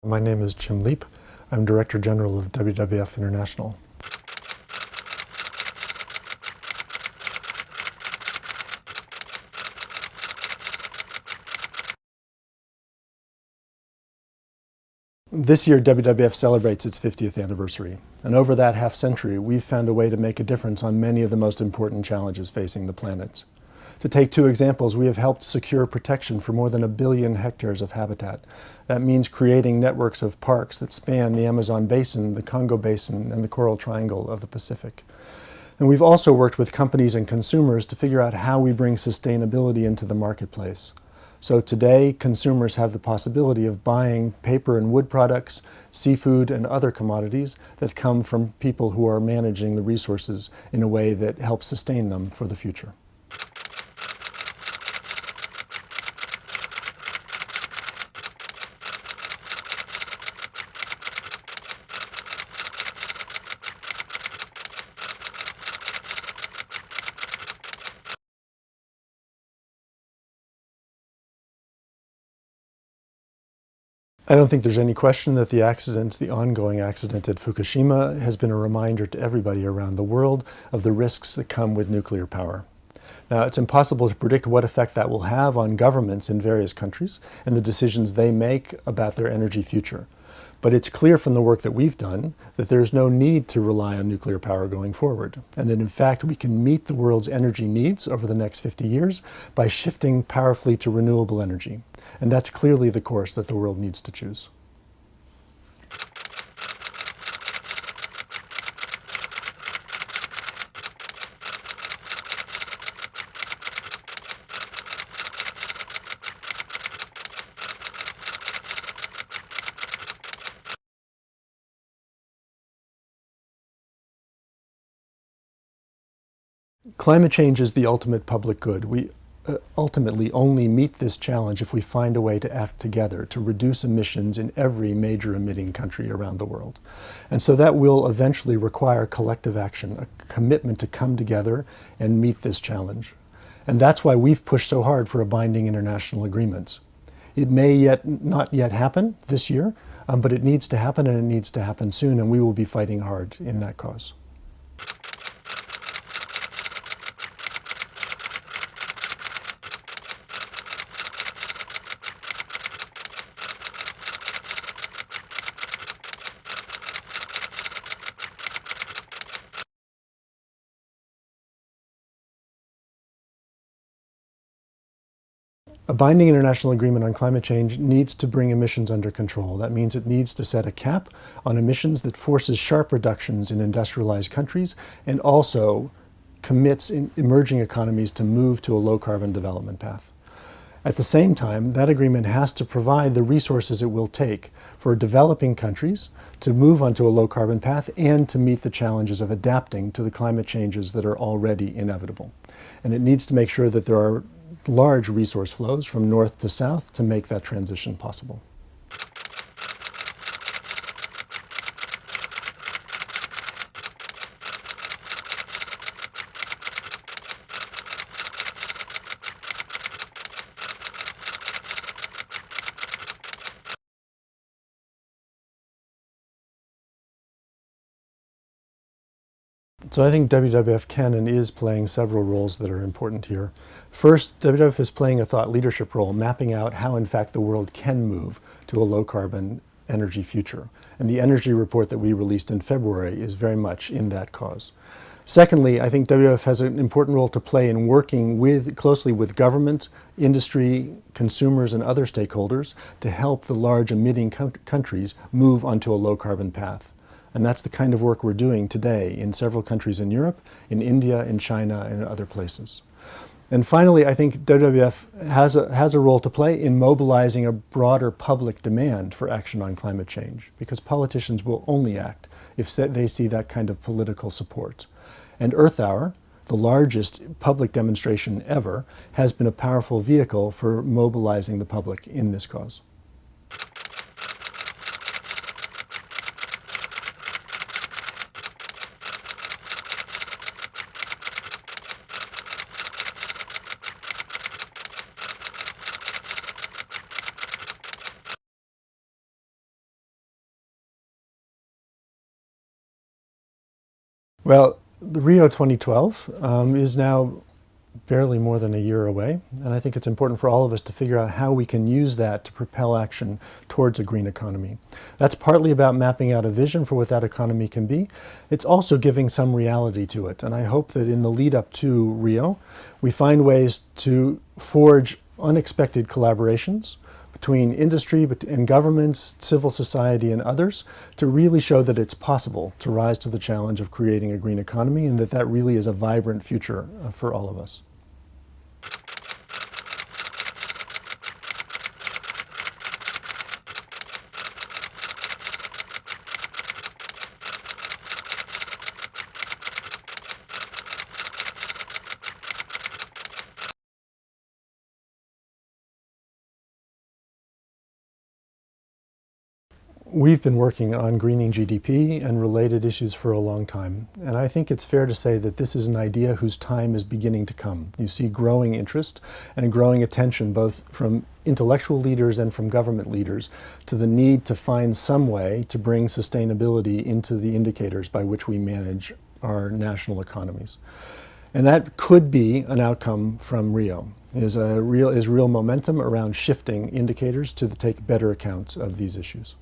My name is Jim Leape. I'm Director General of WWF International. This year, WWF celebrates its 50th anniversary. And over that half century, we've found a way to make a difference on many of the most important challenges facing the planet. To take two examples, we have helped secure protection for more than 1 billion hectares of habitat. That means creating networks of parks that span the Amazon basin, the Congo basin, and the Coral Triangle of the Pacific. And we've also worked with companies and consumers to figure out how we bring sustainability into the marketplace. So today, consumers have the possibility of buying paper and wood products, seafood, and other commodities that come from people who are managing the resources in a way that helps sustain them for the future. I don't think there's any question that the ongoing accident at Fukushima, has been a reminder to everybody around the world of the risks that come with nuclear power. Now, it's impossible to predict what effect that will have on governments in various countries and the decisions they make about their energy future. But it's clear from the work that we've done that there's no need to rely on nuclear power going forward, and that in fact we can meet the world's energy needs over the next 50 years by shifting powerfully to renewable energy. And that's clearly the course that the world needs to choose. Climate change is the ultimate public good. We ultimately only meet this challenge if we find a way to act together to reduce emissions in every major emitting country around the world. And so that will eventually require collective action, a commitment to come together and meet this challenge. And that's why we've pushed so hard for a binding international agreement. It may not yet happen this year, but it needs to happen, and it needs to happen soon, and we will be fighting hard in that cause. A binding international agreement on climate change needs to bring emissions under control. That means it needs to set a cap on emissions that forces sharp reductions in industrialized countries and also commits emerging economies to move to a low-carbon development path. At the same time, that agreement has to provide the resources it will take for developing countries to move onto a low-carbon path and to meet the challenges of adapting to the climate changes that are already inevitable. And it needs to make sure that there are large resource flows from north to south to make that transition possible. So I think WWF can and is playing several roles that are important here. First, WWF is playing a thought leadership role, mapping out how in fact the world can move to a low-carbon energy future. And the energy report that we released in February is very much in that cause. Secondly, I think WWF has an important role to play in working closely with government, industry, consumers, and other stakeholders to help the large emitting countries move onto a low-carbon path. And that's the kind of work we're doing today in several countries in Europe, in India, in China, and in other places. And finally, I think WWF has a role to play in mobilizing a broader public demand for action on climate change, because politicians will only act if they see that kind of political support. And Earth Hour, the largest public demonstration ever, has been a powerful vehicle for mobilizing the public in this cause. Well, the Rio 2012 is now barely more than a year away, and I think it's important for all of us to figure out how we can use that to propel action towards a green economy. That's partly about mapping out a vision for what that economy can be. It's also giving some reality to it, and I hope that in the lead up to Rio, we find ways to forge unexpected collaborations between industry and governments, civil society, and others to really show that it's possible to rise to the challenge of creating a green economy and that that really is a vibrant future for all of us. We've been working on greening GDP and related issues for a long time, and I think it's fair to say that this is an idea whose time is beginning to come. You see growing interest and growing attention both from intellectual leaders and from government leaders to the need to find some way to bring sustainability into the indicators by which we manage our national economies. And that could be an outcome from Rio, is real momentum around shifting indicators to take better account of these issues.